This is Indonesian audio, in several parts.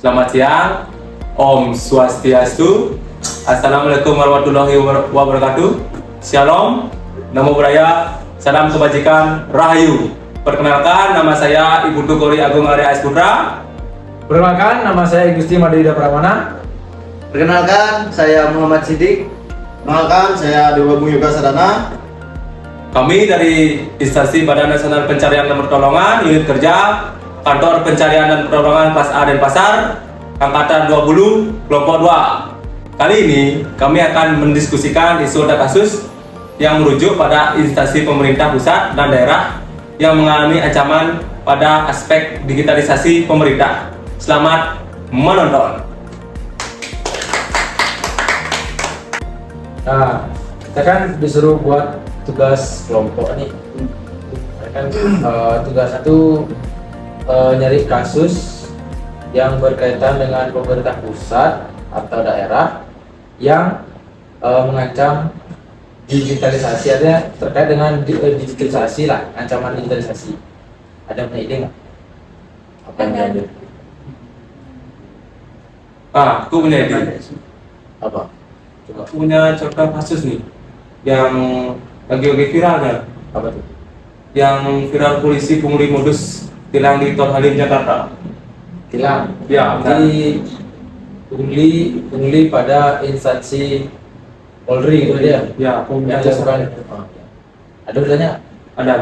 Selamat siang, Om Swastiastu, Assalamualaikum warahmatullahi wabarakatuh, Shalom, Namo Buddhaya, Salam Kebajikan, Rahayu. Perkenalkan, nama saya Ibu Kori Agung Arya S. Putra. Perkenalkan, nama saya Gusti Madida Pramana. Perkenalkan, saya Muhammad Siddiq. Perkenalkan, saya Dewa Bung Yoga Sadana. Kami dari Instansi Badan Nasional Pencarian dan Pertolongan, Unit Kerja, Kantor Pencarian dan Pertolongan Kelas A Denpasar, Angkatan 20, Kelompok 2. Kali ini, kami akan mendiskusikan isu dan kasus yang merujuk pada instansi pemerintah pusat dan daerah yang mengalami ancaman pada aspek digitalisasi pemerintah. Selamat menonton. Nah, kita kan disuruh buat tugas kelompok nih. Kan tugas satu nyari kasus yang berkaitan dengan pemerintah pusat atau daerah yang mengancam digitalisasi, artinya terkait dengan digitalisasi lah, ancaman digitalisasi. Ada punya ide nggak? Apa yang ada? Aku punya ide. Apa? Coba. Punya contoh kasus nih yang lagi viral kan? Apa tuh? Yang viral polisi pungli modus tilang di Tol Halim Jakarta. Tilang. Ya, Jadi pungli pada instansi Polri gitu dia. Ya, Yang dilakukan. Ada beritanya? ada.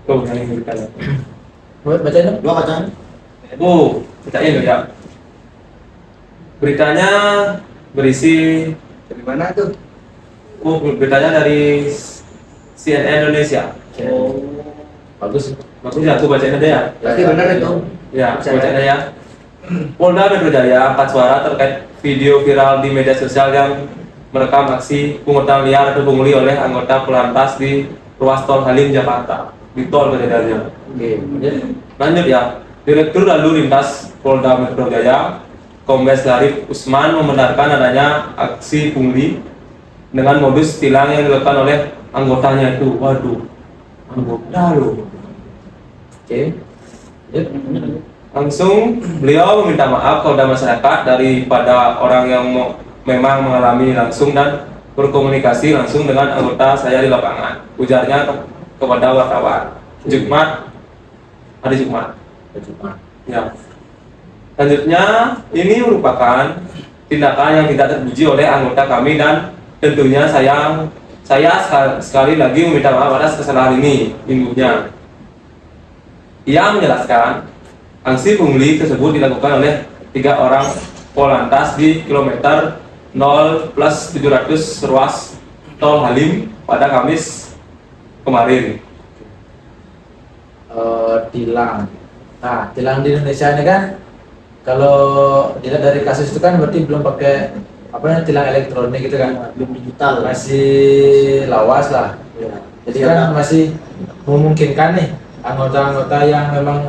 Tuh, yang ini beritanya. Bacain dong. Dua bacaan. Bacain ya. Beritanya berisi Dari mana tuh? beritanya dari CNN Indonesia. Bagus. Bagus ya, aku bacain aja ya. Berarti benar itu. Ya, bacain aja ya. Polda Metro Jaya angkat suara terkait video viral di media sosial yang merekam aksi pungutan liar atau pungli oleh anggota Polantas di ruas Tol Halim Jakarta. Di tol kejadiannya. Oke. Lanjut ya. Direktur Lalu Lintas Polda Metro Jaya, Kombes Larif Usman membenarkan adanya aksi pungli dengan modus tilang yang dilakukan oleh anggotanya itu. Waduh, anggota loh. Oke. Langsung beliau meminta maaf kepada masyarakat daripada orang yang memang mengalami langsung dan berkomunikasi langsung dengan anggota saya di lapangan. Ujarnya kepada wartawan. Hari Jumat. Ya. Selanjutnya, ini merupakan tindakan yang tidak terpuji oleh anggota kami dan tentunya saya sekali lagi meminta maaf atas kesalahan ini, imbuhnya. Ia menjelaskan, aksi pungli tersebut dilakukan oleh 3 orang Polantas di kilometer 0+700 ruas Tol Halim pada Kamis kemarin. Tilang. Nah, tilang di Indonesia ini kan kalau dilihat dari kasus itu kan berarti belum pakai apa namanya tilang elektronik gitu kan, Belum digital. masih lawas lah. Ya. Jadi kan masih memungkinkan nih anggota-anggota yang memang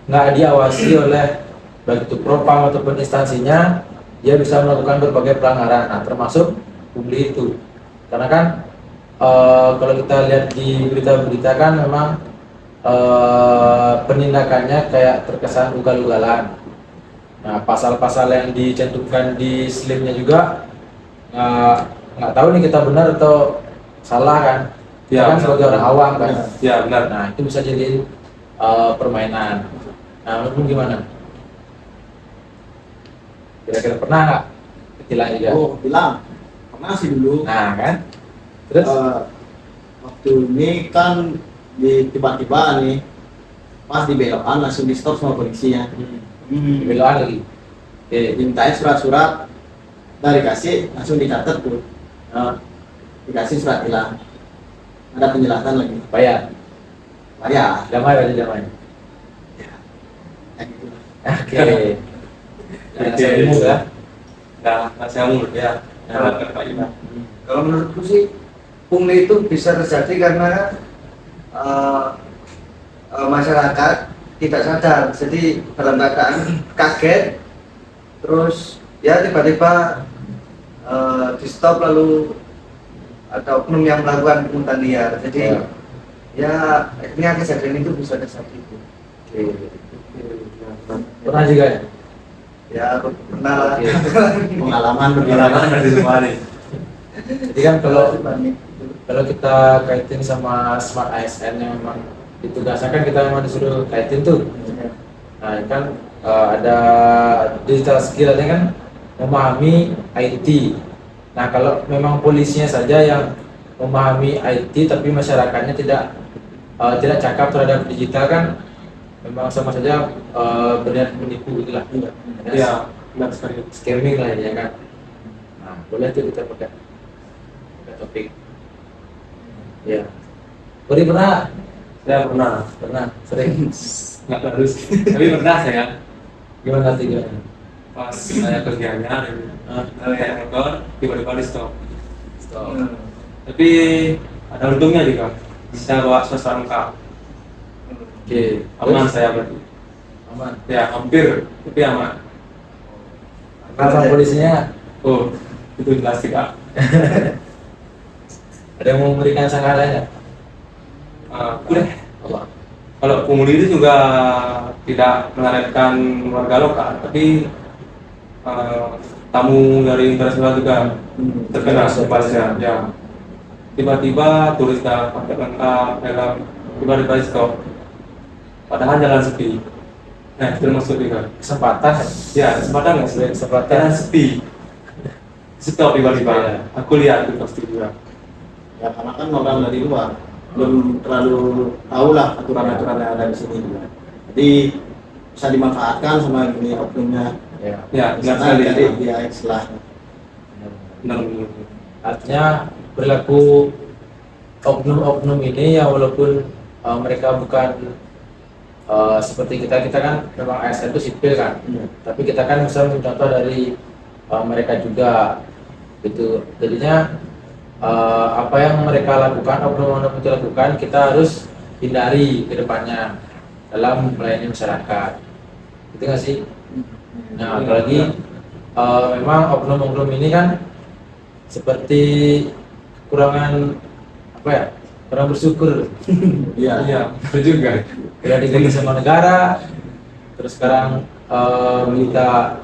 nggak diawasi oleh baik itu propam ataupun instansinya, dia bisa melakukan berbagai pelanggaran. Nah, termasuk pungli itu. Karena kan kalau kita lihat di berita-berita kan memang penindakannya kayak terkesan ugal-ugalan. Nah, pasal-pasal yang dicantumkan di slipnya juga nggak tahu nih kita benar atau salah kan. Kita kan sebagai orang awam kan. Ya, benar. Nah, itu bisa jadi permainan. Nah, menurutmu gimana? Kira-kira pernah nggak ketilang juga? Oh, bilang. Pernah sih dulu. Nah, kan? Terus? Waktu ini kan tiba-tiba nih pas di belokan langsung di stop sama polisi ya. Belokan lagi. Oke. Dimintain surat-surat dari kasih langsung dicatat tuh. Dikasih surat tilang. Ada penjelasan lagi. Bayar. Bayar. Damai berarti damai. Kayak gitu. Oke. Nah, saya umum ya. Nah, masih umur ya. Kalau menurutku sih pungli itu bisa terjadi karena masyarakat tidak sadar, jadi dalam keadaan kaget, terus ya tiba-tiba di stop lalu ada oknum yang melakukan pungutan liar. Jadi ya akhirnya kejadian itu bisa terjadi. Oke. Pernah juga ya? Ya pernah lah. Oke. Pengalaman Pengalaman dari semua nih. Jadi kan kalau kita kaitin sama Smart ASN yang memang ditugaskan, kan kita memang disuruh kaitin tuh. Nah kan ada digital skill kan, memahami IT. Nah kalau memang polisinya saja yang memahami IT tapi masyarakatnya tidak cakap terhadap digital, kan memang sama saja berniat menipu itulah. Iya, benar sekali. Scamming lah ya kan. Nah boleh tuh kita pakai topik. Ya. Beri pernah? Saya pernah, Sering. nggak terus, tapi pernah saya. Gimana sih gimana? Pas saya kerjanya dari motor, tiba-tiba di stop. Stop. Tapi ada untungnya juga, bisa bawa suasana lengkap. Oke. Aman saya berarti. Aman. Ya hampir, tapi aman. Karena polisinya Oh, itu jelas sih kak. ada yang mau memberikan sanggahan nggak? Udah. Apa? Kalau pungli itu juga tidak mengaretkan warga lokal, tapi tamu dari internasional juga terkena pasnya. Ya, tiba-tiba turis dan pakai lengkap, helm, tiba-tiba di stop. Padahal jalan sepi. Nah, itu termasuk juga. Kesempatan. Ya, kesempatan nggak sih? Kesempatan. Jalan sepi. Stop tiba-tiba. Iya. Aku lihat itu pasti juga. Ya karena kan orang dari luar belum terlalu tahu lah aturan-aturan yang ada di sini juga. Jadi bisa dimanfaatkan sama gini oknumnya. Ya. Ya, benar Bisa sekali. dari dia istilahnya. Benar. Artinya perilaku oknum-oknum ini ya, walaupun mereka bukan seperti kita kan memang ASN itu sipil kan, tapi kita kan bisa mencontoh dari mereka juga gitu. Jadinya apa yang mereka lakukan, oknum-oknum itu lakukan, kita harus hindari ke depannya dalam melayani masyarakat, gitu nggak sih? Nah apalagi memang oknum-oknum ini kan seperti kekurangan apa ya, kurang bersyukur. Iya. Iya, betul juga. Udah digaji sama negara, terus sekarang minta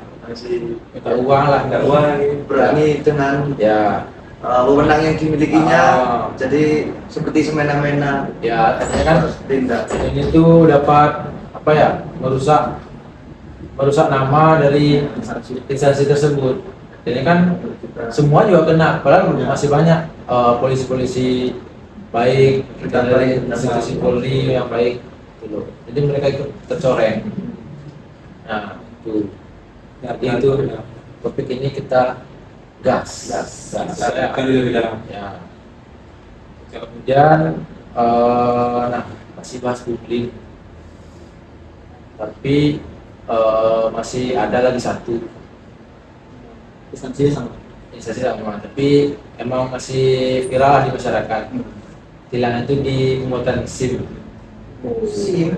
uang lah, Nggak uang. Berani dengan ya. wewenang yang dimilikinya, Ah. jadi seperti semena-mena Ya artinya kan tindak. ini tuh dapat apa ya, merusak nama dari instansi tersebut. Jadi kan semua juga kena, padahal masih banyak polisi-polisi baik dan dari institusi Polri yang baik gitu. Jadi mereka ikut tercoreng. Nah itu, Ya, itu topik ini kita gas. Saya akan lebih dalam. Ya. Kemudian nah masih bahas publik, tapi masih ada lagi satu Instansi sama. instansi sama, tapi emang masih viral di masyarakat. Tilangan itu di pembuatan SIM. SIM.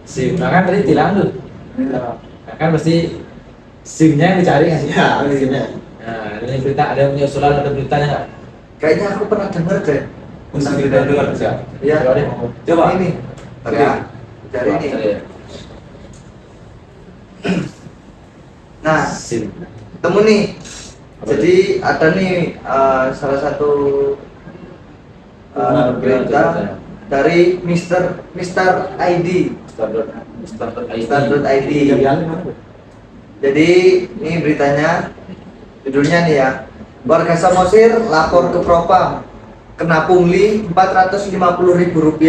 SIM, nah kan tadi tilang tuh. Nah, kan pasti SIM-nya yang dicari kan? Ya, akhirnya. Nah, ini berita, ada yang punya usulan atau beritanya nggak? Kayaknya aku pernah dengar deh. Mesti kita dengar bisa. Iya. Coba deh. Coba. Ini. Ya. Dari ini. Cari ya. Nah, SIM. ketemu nih. Apa Jadi ada nih salah satu berita dari Mister ID. Start.id. Jadi ini beritanya, judulnya nih ya, warga Samosir lapor ke Propam kena pungli Rp450.000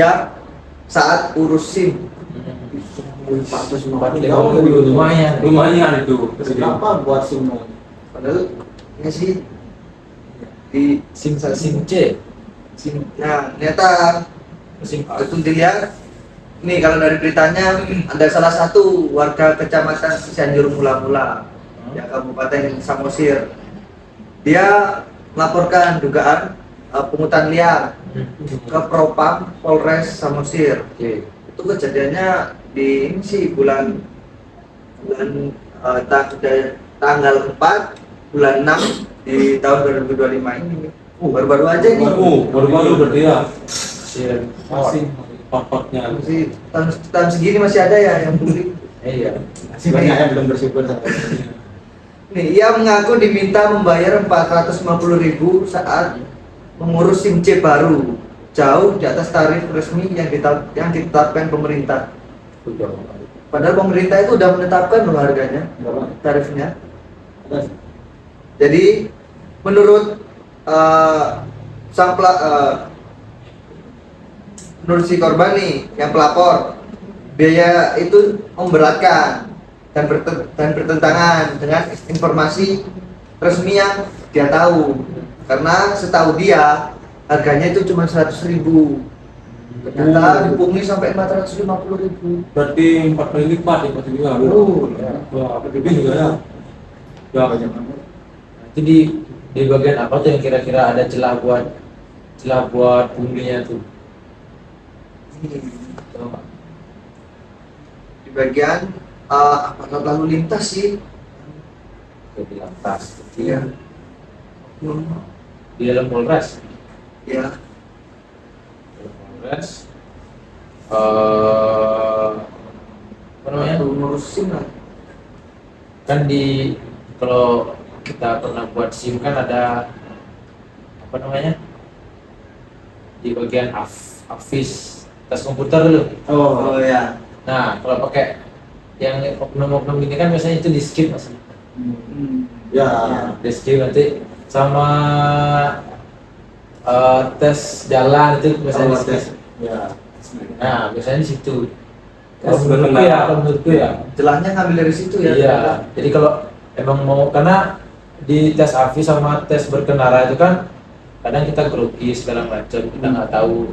saat urus SIM. 450 lumayan. Lumayan itu. Kenapa buat SIM? Padahal ini sih di SIM C. SIM. Nah, ternyata SIM A. betul dilihat. Nih kalau dari beritanya ada salah satu warga kecamatan Cianjur Mula-Mula, ya Kabupaten Samosir. Dia melaporkan dugaan pungutan liar ke Propam Polres Samosir. Oke. Itu kejadiannya di ini sih tanggal 4 bulan 6 di tahun 2025 ini. Baru-baru aja nih. Baru-baru berarti ya. SIM Masih pokoknya. Masih tahun segini masih ada ya yang publik. Iya. Masih banyak yang belum bersyukur sampai sini. Nih, ia mengaku diminta membayar 450.000 saat mengurus SIM C baru, jauh di atas tarif resmi yang ditetapkan pemerintah. Padahal pemerintah itu udah menetapkan loh harganya, Berapa? tarifnya. Ada? Jadi menurut menurut si korban nih yang pelapor, biaya itu memberatkan dan bertentangan dengan informasi resmi yang dia tahu, karena setahu dia harganya itu cuma 100.000, ternyata dipungli sampai 450.000. Berarti 4 kali lipat ya pasti juga. Wah, lebih juga ya. Ya, Banyak. Itu di bagian apa tuh yang kira-kira ada celah buat punglinya tuh? Tahu nggak? Di bagian aparat lalu lintas sih. Di lantas. Iya. Di dalam Polres. Ya. Polres. Apa namanya? Ngurusin lah. Kan kalau kita pernah buat SIM kan ada apa namanya? Di bagian AFIS, tes komputer dulu. Oh ya. Nah, kalau pakai yang oknum-oknum ini kan biasanya itu di skip mas. Ya. Di skip nanti sama tes jalan itu biasanya di skip. Ya. Nah, biasanya di situ. Tes Kalau menurutku ya. Celahnya ngambil dari situ ya. Iya. Jadi kalau emang mau, karena di tes AFI sama tes berkendara itu kan kadang kita grogi segala macam, kita nggak tahu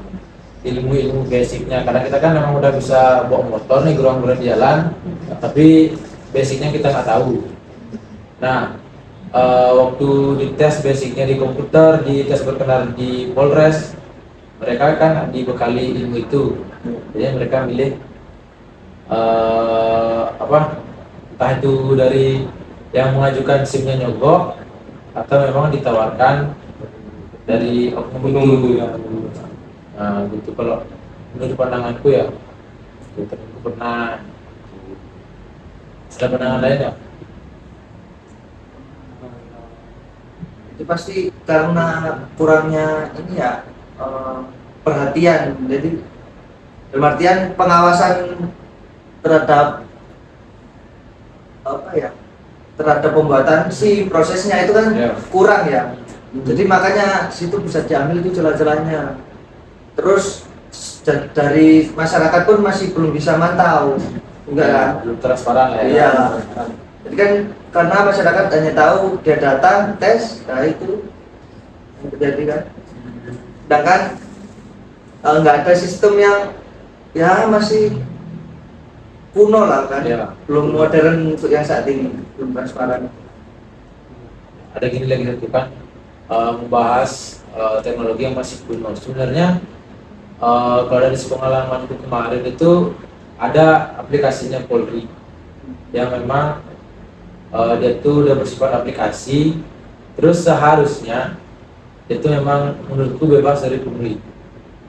ilmu basicnya. Kadang kita kan memang udah bisa bawa motor nih gerong-gerong di jalan, tapi basicnya kita nggak tahu. Nah, waktu di tes basicnya di komputer, di tes berkendara di Polres, mereka kan dibekali ilmu itu. Jadi mereka milih entah itu dari yang mengajukan SIM-nya nyogok atau memang ditawarkan dari oknum itu. ya. Nah, gitu kalau menurut pandanganku ya, gitu. Aku pernah ada pandangan lain ya? Itu pasti karena kurangnya ini ya, perhatian. Jadi dalam artian pengawasan terhadap apa ya, terhadap pembuatan si prosesnya itu kan Ya. kurang ya. Jadi makanya situ bisa diambil itu celah-celahnya. Terus dari masyarakat pun masih belum bisa mantau, enggak kan? Belum transparan lah ya. Iya. Jadi kan karena masyarakat hanya tahu dia datang tes, nah itu yang terjadi kan. Sedangkan nggak ada sistem yang ya masih kuno lah kan, Iya. belum modern untuk yang saat ini, belum transparan. Ada gini lagi satu kan, membahas teknologi yang masih kuno. Sebenarnya kalau dari pengalamanku kemarin itu ada aplikasinya Polri yang memang dia tuh udah bersifat aplikasi, terus seharusnya itu memang menurutku bebas dari pungli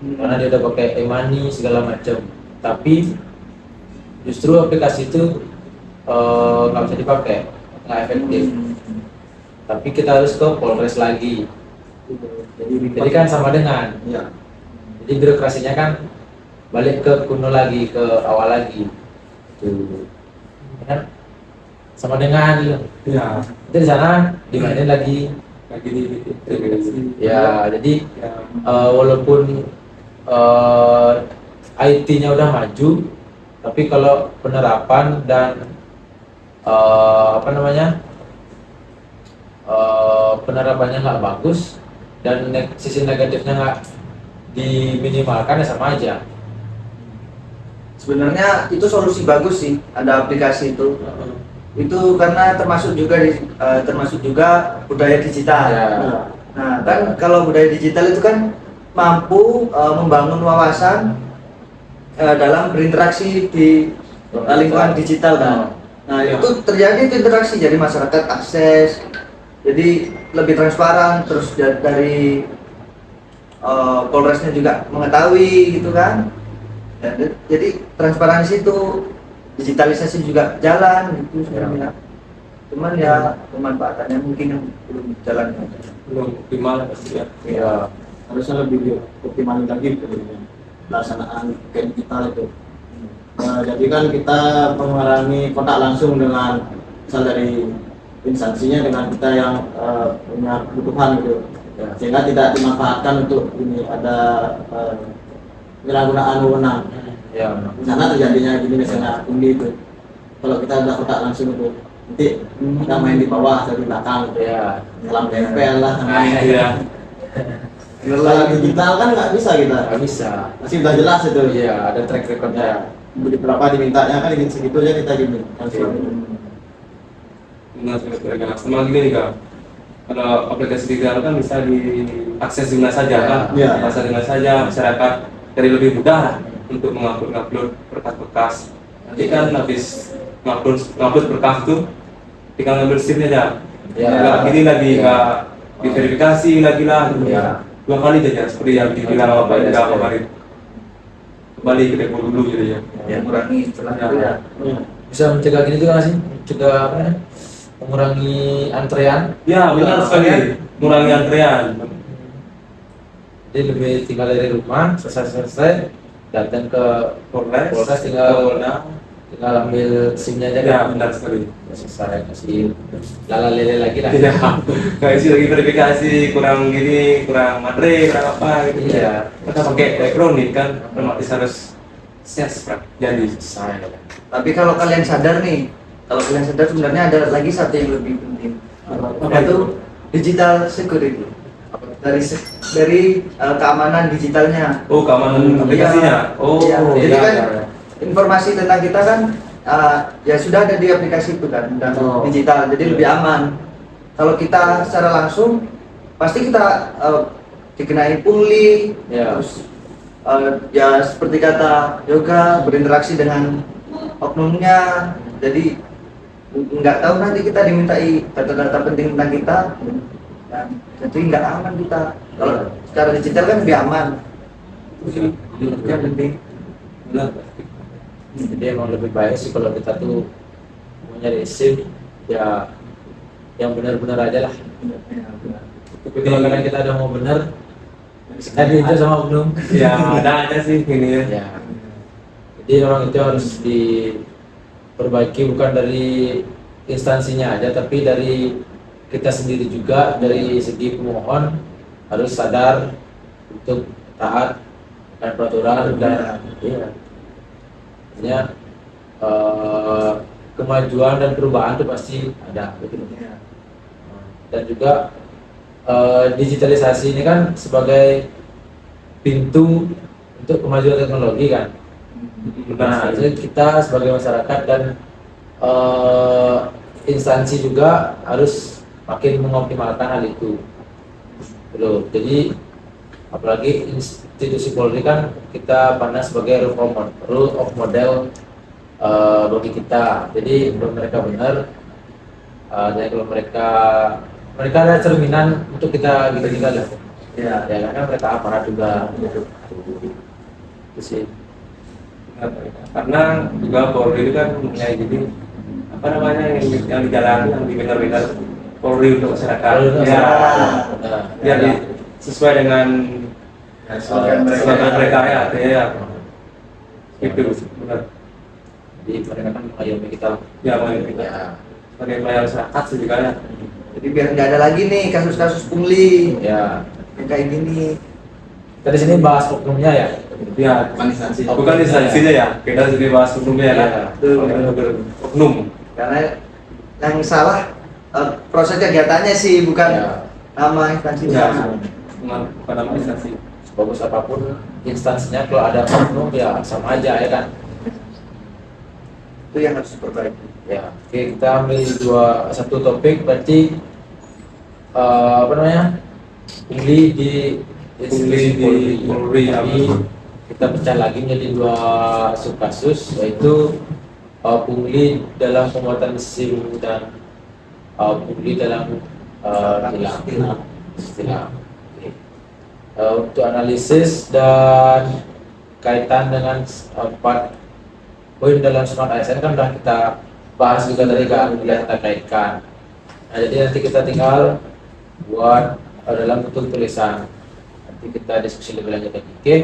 karena dia udah pakai e-money segala macam. Tapi justru aplikasi itu nggak bisa dipakai, nggak efektif. Tapi kita harus ke Polres lagi. Jadi kan sama dengan, Ya. jadi birokrasinya kan balik ke kuno lagi, ke awal lagi. Tuh. Kan sama dengan gitu. Ya, Itu di sana dimainin lagi. lagi di Ya, jadi Ya. walaupun IT-nya udah maju, tapi kalau penerapan dan penerapannya nggak bagus dan sisi negatifnya nggak diminimalkan ya sama aja. Sebenarnya itu solusi bagus sih, ada aplikasi itu. Itu karena termasuk juga budaya digital. Ya. Nah, kan kalau budaya digital itu kan mampu membangun wawasan dalam berinteraksi di lingkungan digital kan. Nah, Ya. itu terjadi itu interaksi, jadi masyarakat akses, jadi lebih transparan, terus dari Polresnya juga mengetahui gitu kan. Ya, jadi transparansi itu digitalisasi juga jalan gitu saya Ya. bilang. Cuman ya pemanfaatannya mungkin yang belum jalan. belum optimal pasti ya. Ya. Harusnya lebih optimal lagi gitu, pelaksanaan kayak digital itu. Jadi kan kita mengurangi kontak langsung dengan misal dari instansinya dengan kita yang punya kebutuhan gitu, Ya. sehingga tidak dimanfaatkan untuk ini ada penyalahgunaan wewenang. Ya. Di sana terjadinya gini misalnya pungli itu, kalau kita udah kontak langsung itu nanti kita main di bawah atau di belakang gitu. Ya. Dalam tempel lah namanya. Iya. Kalau digital kan nggak bisa kita, Nggak bisa. masih udah jelas itu. Iya, ada track recordnya. Ya, berapa dimintanya kan ingin segitu aja kita gini. Benar sekali. Sama gini nih Kak, kalau aplikasi digital kan bisa diakses di mana saja kan, Ya. masa di mana saja masyarakat jadi lebih mudah untuk mengupload berkas-berkas. Nanti kan habis ngupload berkas itu tinggal ngambil SIM aja. Ya. Nggak gini lagi Ya. nggak diverifikasi lagi lah. Ya. 2 kali aja seperti yang dibilang Bapak Ya. Ida kemarin. Kembali ke depo dulu gitu ya. Ya mengurangi celah itu ya. Bisa mencegah gini juga nggak sih? Mencegah apa ya? Mengurangi antrean. Ya benar sekali, mengurangi antrean. Jadi lebih tinggal dari rumah, selesai datang ke Polres, Polres tinggal Polda. tinggal ambil SIM-nya aja Ya kan. benar sekali. Udah selesai, kasih lala lele lagi lah. Tidak, nggak isi lagi verifikasi, kurang gini, kurang matre, kurang apa gitu. Iya. Kita pakai elektronik kan, otomatis harus ses, Pak. Jadi, Selesai. Tapi kalau kalian sadar nih, kalau kalian sadar sebenarnya ada lagi satu yang lebih penting. Apa Yaitu itu? digital security. Dari keamanan digitalnya. Oh keamanan aplikasinya. Iya. Oh, Iya. Jadi iya, kan iya. informasi tentang kita kan ya sudah ada di aplikasi itu kan, dan Oh. digital. Jadi Iya. lebih aman. Kalau kita secara langsung pasti kita dikenai pungli, Iya. terus ya seperti kata Yoga berinteraksi dengan oknumnya. Jadi nggak tahu nanti kita dimintai data-data penting tentang kita. Dan jadi nggak aman kita. Kalau secara digital kan lebih aman. Iya. Itu yang penting. Benar. Jadi emang lebih baik sih kalau kita tuh mau nyari SIM ya yang benar-benar aja lah. Tapi kalau kadang kita ada mau benar, tadi itu sama oknum. Ya ada aja sih ini ya. Ya. Jadi orang itu harus diperbaiki bukan dari instansinya aja, tapi dari kita sendiri juga, dari segi pemohon harus sadar untuk taat dan peraturan dan iya. Artinya kemajuan dan perubahan itu pasti ada gitu. Dan juga digitalisasi ini kan sebagai pintu untuk kemajuan teknologi kan. Nah, jadi kita sebagai masyarakat dan instansi juga harus makin mengoptimalkan hal itu. Betul. Jadi apalagi institusi Polri kan kita pandang sebagai rule of model bagi kita. Jadi kalau mereka benar, jadi kalau mereka ada cerminan untuk kita gitu lah. Ya. Ya karena mereka aparat juga. Itu sih. Karena juga Polri itu kan kayak gini, apa namanya yang dijalani yang dibenar-benar Polri untuk masyarakat. Polri untuk Ya, masyarakat. biar sesuai dengan slogan mereka. slogan mereka ya, ya. Itu benar. Jadi mereka kan mengayomi kita. Ya, mengayomi kita. Ya. Sebagai pelayan masyarakat sih juga ya. Jadi biar nggak ada lagi nih kasus-kasus pungli Ya. yang kayak gini. Kita di sini bahas oknumnya ya. Ya, Bukan instansi. bukan instansinya ya. Kita sendiri bahas hukumnya kan. Iya. Oknum. Karena yang salah proses kegiatannya sih, bukan Ya. nama instansinya. Ya, bukan nama instansi. Sebagus apapun instansinya, kalau ada oknum ya sama aja ya kan. Itu yang harus diperbaiki. Ya. Oke, kita ambil satu topik berarti apa namanya? Pungli di Pungli di Polri, ya. Jadi kita pecah lagi menjadi 2 subkasus, yaitu pungli dalam pembuatan SIM dan pungli dalam istilah. Oke. Untuk analisis dan kaitan dengan 4 poin dalam surat ASN kan udah kita bahas juga tadi kan, udah kita kaitkan. Nah, jadi nanti kita tinggal buat dalam bentuk tulisan. Nanti kita diskusi lebih lanjut lagi. Oke?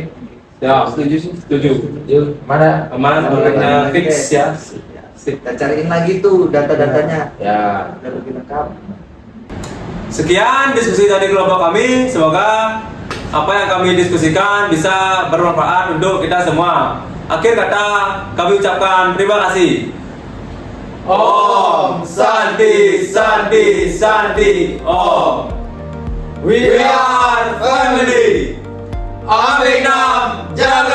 Ya, setuju sih, setuju. Yuk, mana? Aman, sebenarnya fix ya. Sip. Kita cariin lagi tuh data-datanya Ya. biar lebih lengkap. Sekian diskusi dari kelompok kami. Semoga apa yang kami diskusikan bisa bermanfaat untuk kita semua. Akhir kata kami ucapkan terima kasih. Om Santi Santi Santi Om. We are family. Aminam Jalan.